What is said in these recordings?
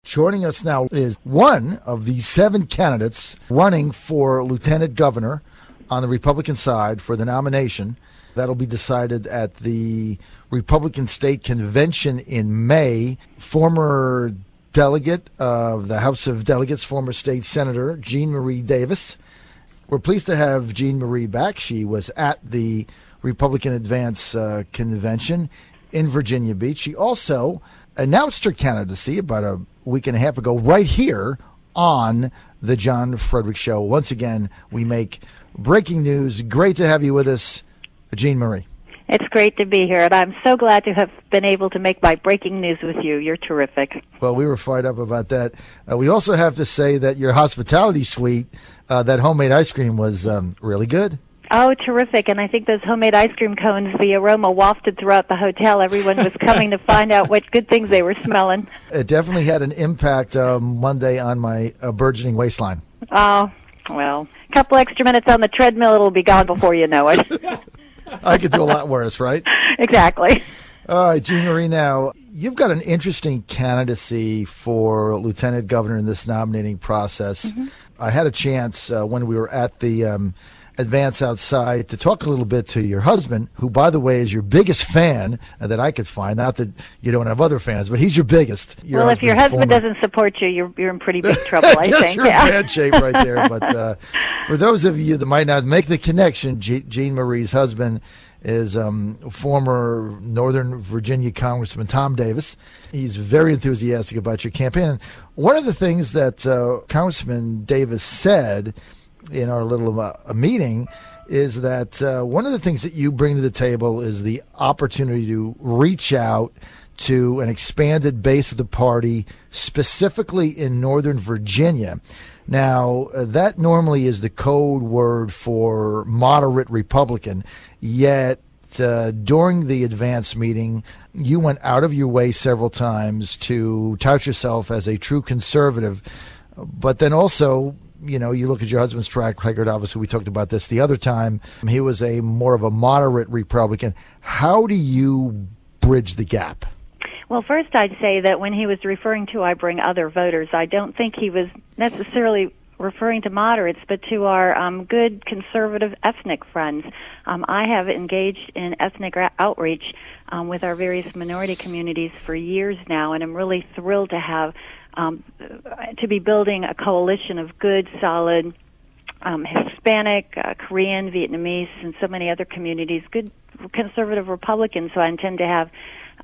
Joining us now is one of the 7 candidates running for lieutenant governor on the Republican side for the nomination. That'll be decided at the Republican State Convention in May. Former delegate of the House of Delegates, former state senator Jeannemarie Davis. We're pleased to have Jeannemarie back. She was at the Republican Advance Convention in Virginia Beach. She also announced her candidacy about a week and a half ago right here on the John Frederick Show. Once again, we make breaking news. Great to have you with us, Jeannemarie. It's great to be here, and I'm so glad to have been able to make my breaking news with you. You're terrific. Well, we were fired up about that. We also have to say that your hospitality suite, that homemade ice cream was really good. Oh, terrific. And I think those homemade ice cream cones, the aroma wafted throughout the hotel. Everyone was coming to find out what good things they were smelling. It definitely had an impact Monday on my burgeoning waistline. Oh, well, a couple extra minutes on the treadmill, it'll be gone before you know it. I could do a lot worse, right? Exactly. All right, Jeannemarie, now, you've got an interesting candidacy for lieutenant governor in this nominating process. Mm-hmm. I had a chance when we were at the Advance outside to talk a little bit to your husband, who, by the way, is your biggest fan that I could find. Not that you don't have other fans, but he's your biggest. Well, if your husband doesn't support you, you're in pretty big trouble, I think. You're in bad shape right there. But for those of you that might not make the connection, Jeannemarie's husband is former Northern Virginia Congressman Tom Davis. He's very enthusiastic about your campaign. And one of the things that Congressman Davis said in our little meeting is that one of the things that you bring to the table is the opportunity to reach out to an expanded base of the party, specifically in Northern Virginia. Now, that normally is the code word for moderate Republican, yet during the Advance meeting, you went out of your way several times to tout yourself as a true conservative, but then also, you know, you look at your husband's track record. Obviously, we talked about this the other time. He was a more of a moderate Republican. How do you bridge the gap? Well, first I'd say that when he was referring to I bring other voters, I don't think he was necessarily referring to moderates, but to our good conservative ethnic friends. I have engaged in ethnic outreach with our various minority communities for years now, and I'm really thrilled to have to be building a coalition of good, solid Hispanic, Korean, Vietnamese, and so many other communities, good conservative Republicans who I intend to have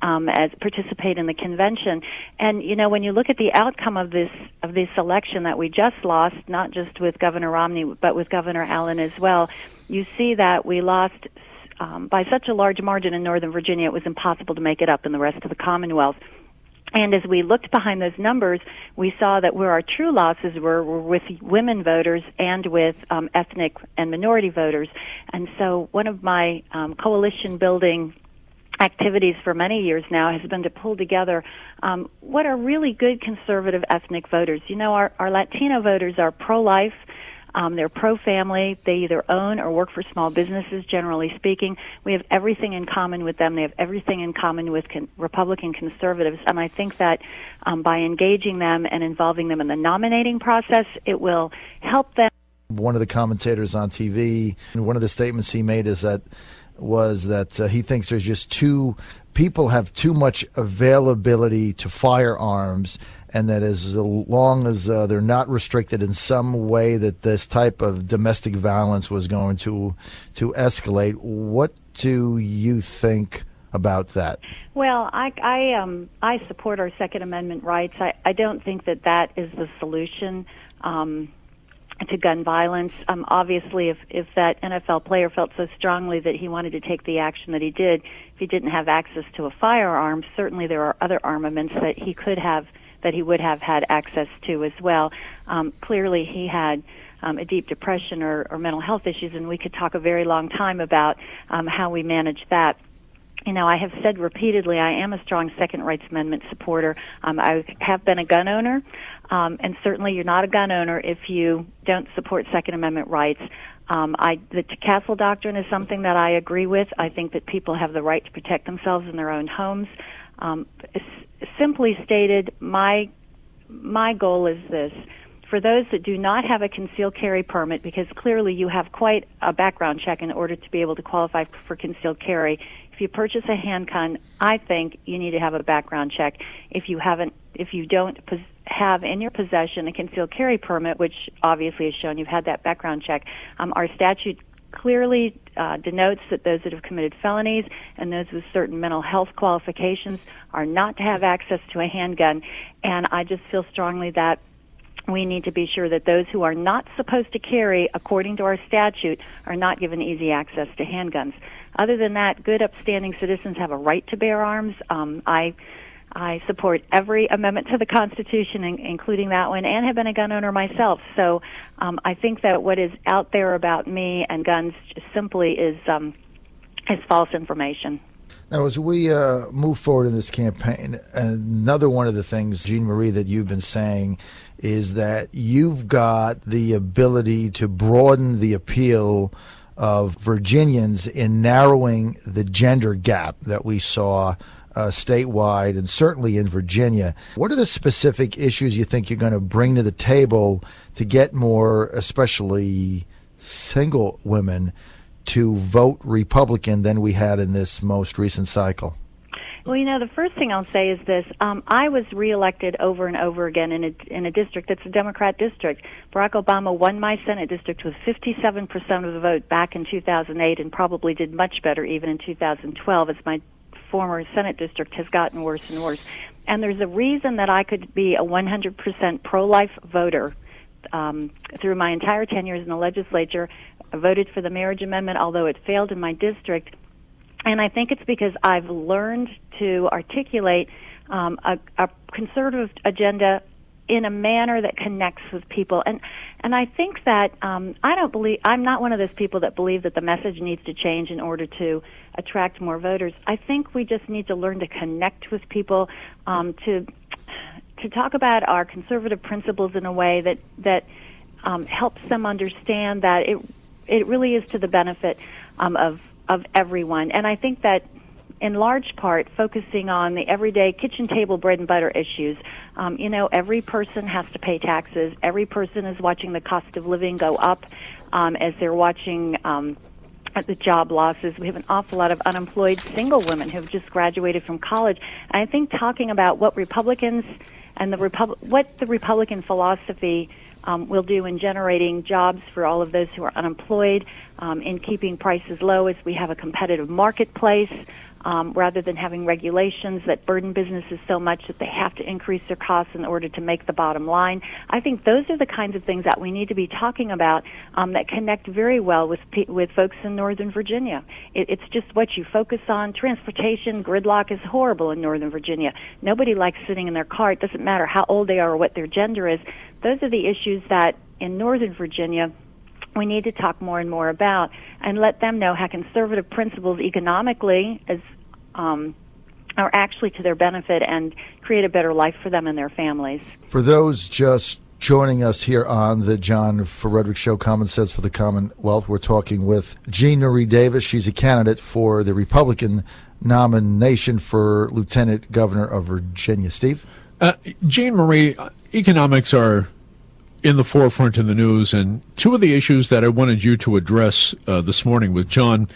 as participate in the convention. And you know, when you look at the outcome of this election that we just lost, not just with Governor Romney but with Governor Allen as well, you see that we lost by such a large margin in Northern Virginia it was impossible to make it up in the rest of the Commonwealth. And as we looked behind those numbers, we saw that where our true losses were with women voters and with ethnic and minority voters. And so one of my coalition building activities for many years now has been to pull together what are really good conservative ethnic voters. You know, our Latino voters are pro-life. They're pro-family. They either own or work for small businesses, generally speaking. We have everything in common with them. They have everything in common with Republican conservatives. And I think that by engaging them and involving them in the nominating process, it will help them. One of the commentators on TV, and one of the statements he made was that he thinks there's just people have too much availability to firearms, and that as long as they're not restricted in some way, that this type of domestic violence was going to escalate. What do you think about that? Well, I support our Second Amendment rights. I don't think that is the solution to gun violence. Obviously, if that NFL player felt so strongly that he wanted to take the action that he did, if he didn't have access to a firearm, certainly there are other armaments that he would have had access to as well. Clearly, he had a deep depression or mental health issues, and we could talk a very long time about how we manage that. You know, I have said repeatedly I am a strong Second Rights Amendment supporter. I have been a gun owner, and certainly you're not a gun owner if you don't support Second Amendment rights. The Castle Doctrine is something that I agree with. I think that people have the right to protect themselves in their own homes. Simply stated, my my goal is this. For those that do not have a concealed carry permit, because clearly you have quite a background check in order to be able to qualify for concealed carry, if you purchase a handgun, I think you need to have a background check. If you don't have in your possession a concealed carry permit, which obviously has shown you've had that background check, our statute clearly denotes that those that have committed felonies and those with certain mental health qualifications are not to have access to a handgun. And I just feel strongly that we need to be sure that those who are not supposed to carry, according to our statute, are not given easy access to handguns. Other than that, good, upstanding citizens have a right to bear arms. I support every amendment to the Constitution, including that one, and have been a gun owner myself. So I think that what is out there about me and guns just simply is false information. Now, as we move forward in this campaign, another one of the things, Jeannemarie, that you've been saying is that you've got the ability to broaden the appeal of Virginians in narrowing the gender gap that we saw statewide and certainly in Virginia. What are the specific issues you think you're going to bring to the table to get more, especially single women, to vote Republican than we had in this most recent cycle? Well, the first thing I'll say is this. I was reelected over and over again in a district that's a Democrat district. Barack Obama won my Senate district with 57% of the vote back in 2008 and probably did much better even in 2012 as my former Senate district has gotten worse and worse. And there's a reason that I could be a 100% pro-life voter through my entire 10 years in the legislature. I voted for the marriage amendment, although it failed in my district. And I think it's because I've learned to articulate a conservative agenda in a manner that connects with people. And I think that I'm not one of those people that believe that the message needs to change in order to attract more voters. I think we just need to learn to connect with people, to talk about our conservative principles in a way that helps them understand that it really is to the benefit of everyone. And I think that in large part focusing on the everyday kitchen table bread and butter issues. Every person has to pay taxes. Every person is watching the cost of living go up as they're watching the job losses. We have an awful lot of unemployed single women who have just graduated from college. And I think talking about what Republicans and what the Republican philosophy will do in generating jobs for all of those who are unemployed, in keeping prices low as we have a competitive marketplace, rather than having regulations that burden businesses so much that they have to increase their costs in order to make the bottom line. I think those are the kinds of things that we need to be talking about that connect very well with folks in Northern Virginia. It's just what you focus on. Transportation, gridlock is horrible in Northern Virginia. Nobody likes sitting in their car. It doesn't matter how old they are or what their gender is. Those are the issues that in Northern Virginia we need to talk more and more about and let them know how conservative principles economically are actually to their benefit and create a better life for them and their families. For those just joining us here on the John Frederick Show, Common Sense for the Commonwealth, we're talking with Jeannemarie Davis. She's a candidate for the Republican nomination for Lieutenant Governor of Virginia. Steve? Jeannemarie, economics are in the forefront in the news, and two of the issues that I wanted you to address this morning with John,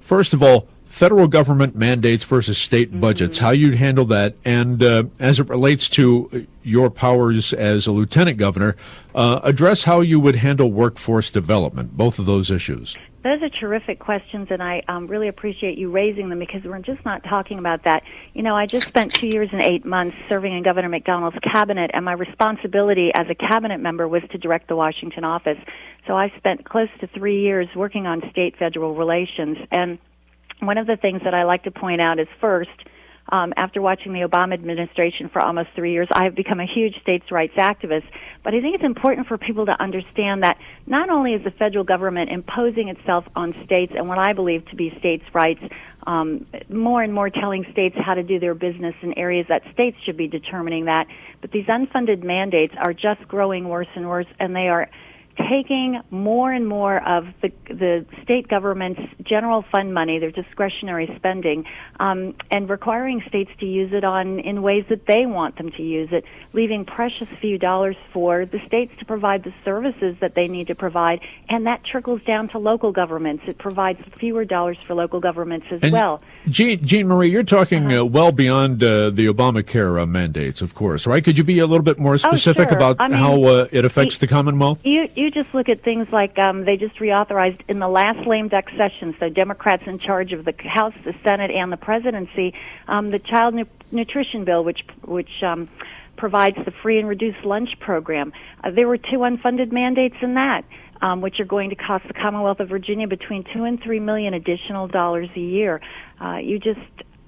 first of all, federal government mandates versus state budgets, how you'd handle that, and as it relates to your powers as a lieutenant governor, address how you would handle workforce development, both of those issues. Those are terrific questions, and I really appreciate you raising them because we're just not talking about that. I just spent 2 years and 8 months serving in Governor McDonnell's cabinet, and my responsibility as a cabinet member was to direct the Washington office. So I spent close to 3 years working on state-federal relations, and one of the things that I like to point out is first, after watching the Obama administration for almost 3 years, I have become a huge states' rights activist. But I think it's important for people to understand that not only is the federal government imposing itself on states and what I believe to be states' rights, more and more telling states how to do their business in areas that states should be determining that, but these unfunded mandates are just growing worse and worse, and they are taking more and more of the state government's general fund money, their discretionary spending, and requiring states to use it in ways that they want them to use it, leaving precious few dollars for the states to provide the services that they need to provide, and that trickles down to local governments. It provides fewer dollars for local governments as well. Jeannemarie, you're talking well beyond the Obamacare mandates, of course, right? Could you be a little bit more specific about how it affects the Commonwealth? You just look at things like they just reauthorized in the last lame duck session, so Democrats in charge of the House, the Senate, and the presidency, the child nutrition bill, which provides the free and reduced lunch program. There were 2 unfunded mandates in that, which are going to cost the Commonwealth of Virginia between $2 and $3 million additional dollars a year. You just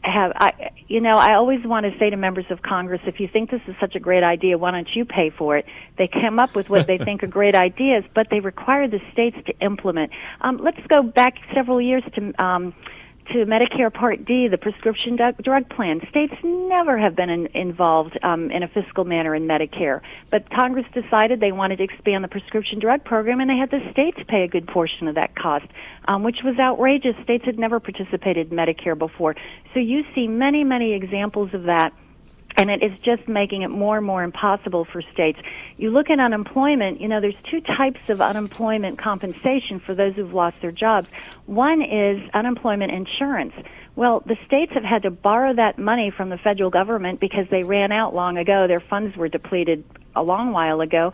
have, I always want to say to members of Congress, if you think this is such a great idea, why don't you pay for it? They come up with what they think are great ideas, but they require the states to implement. Let's go back several years to Medicare Part D, the prescription drug plan. States never have been involved in a fiscal manner in Medicare, but Congress decided they wanted to expand the prescription drug program, and they had the states pay a good portion of that cost, which was outrageous. States had never participated in Medicare before. So you see many, many examples of that. And it is just making it more and more impossible for states. You look at unemployment, there's 2 types of unemployment compensation for those who've lost their jobs. One is unemployment insurance. Well, the states have had to borrow that money from the federal government because they ran out long ago. Their funds were depleted a long while ago.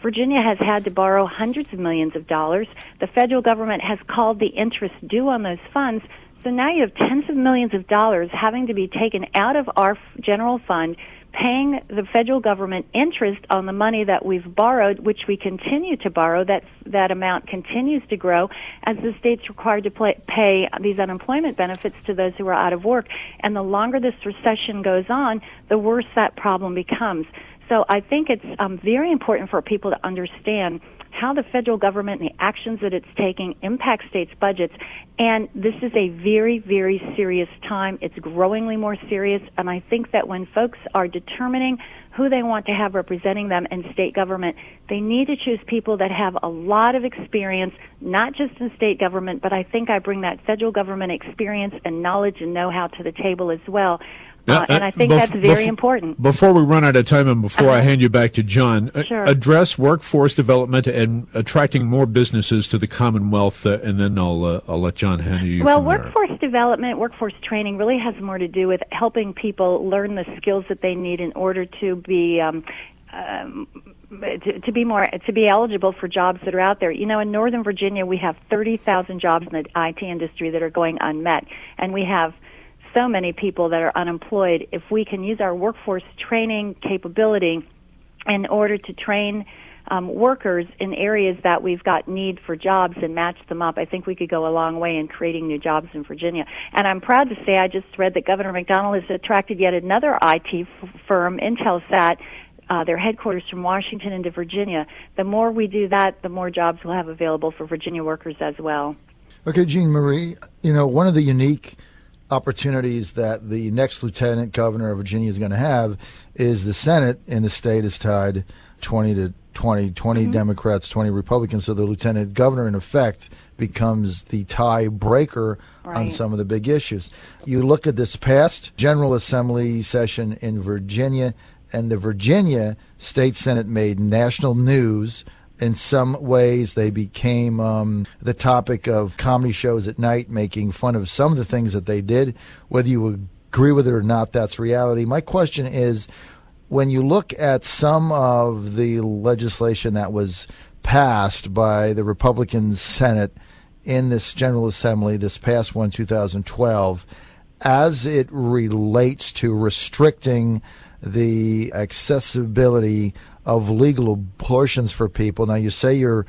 Virginia has had to borrow hundreds of millions of dollars. The federal government has called the interest due on those funds. So now you have tens of millions of dollars having to be taken out of our general fund, paying the federal government interest on the money that we've borrowed, which we continue to borrow. That amount continues to grow as the state's required to pay these unemployment benefits to those who are out of work. And the longer this recession goes on, the worse that problem becomes. So I think it's very important for people to understand how the federal government and the actions that it's taking impact states' budgets. And this is a very, very serious time. It's growingly more serious. And I think that when folks are determining who they want to have representing them in state government, they need to choose people that have a lot of experience, not just in state government, but I think I bring that federal government experience and knowledge and know-how to the table as well. And I think that's very important. Before we run out of time and before I hand you back to John, sure. Address workforce development and attracting more businesses to the Commonwealth, and then I'll let John handle you Well, from workforce development, workforce training really has more to do with helping people learn the skills that they need in order to be to be eligible for jobs that are out there. In Northern Virginia, we have 30,000 jobs in the IT industry that are going unmet, and we have so many people that are unemployed. If we can use our workforce training capability in order to train workers in areas that we've got need for jobs and match them up, I think we could go a long way in creating new jobs in Virginia. And I'm proud to say I just read that Governor McDonnell has attracted yet another IT firm, Intelsat, their headquarters from Washington into Virginia. The more we do that, the more jobs we'll have available for Virginia workers as well. Okay, Jeannemarie, one of the unique opportunities that the next lieutenant governor of Virginia is going to have is the Senate in the state is tied 20 to 20 Democrats, 20 Republicans. So the lieutenant governor, in effect, becomes the tie-breaker on some of the big issues. You look at this past General Assembly session in Virginia, and the Virginia State Senate made national news. In some ways, they became the topic of comedy shows at night, making fun of some of the things that they did. Whether you agree with it or not, that's reality. My question is, when you look at some of the legislation that was passed by the Republican Senate in this General Assembly, this past one, 2012, as it relates to restricting the accessibility of legal abortions for people. Now, you say you're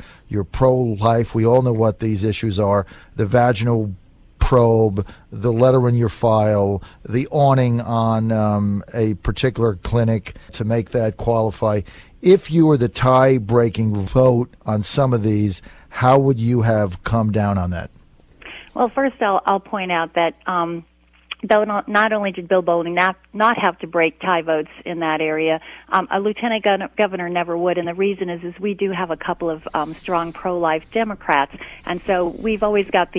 pro-life. We all know what these issues are. The vaginal probe, the letter in your file, the awning on a particular clinic to make that qualify. If you were the tie-breaking vote on some of these, how would you have come down on that? Well, first I'll point out that though not only did Bill Bolling not have to break tie votes in that area, a lieutenant governor never would, and the reason is we do have a couple of strong pro-life Democrats, and so we've always got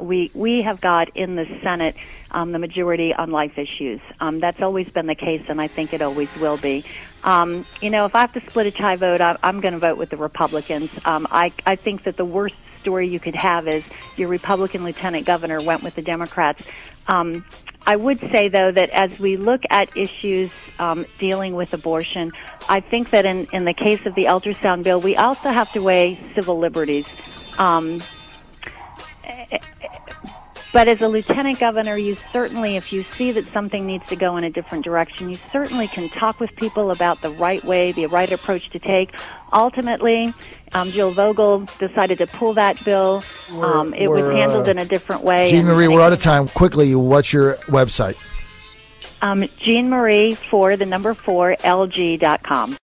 we have got in the Senate the majority on life issues. That's always been the case, and I think it always will be. If I have to split a tie vote, I'm going to vote with the Republicans. I think that the worst story you could have is your Republican lieutenant governor went with the Democrats. I would say, though, that as we look at issues dealing with abortion, I think that in the case of the ultrasound bill, we also have to weigh civil liberties. But as a lieutenant governor, you certainly, if you see that something needs to go in a different direction, you certainly can talk with people about the right way, the right approach to take. Ultimately, Jill Vogel decided to pull that bill. It was handled in a different way. Jeannemarie, we're out of time. Quickly, what's your website? Jeannemarie, 4 LG.com.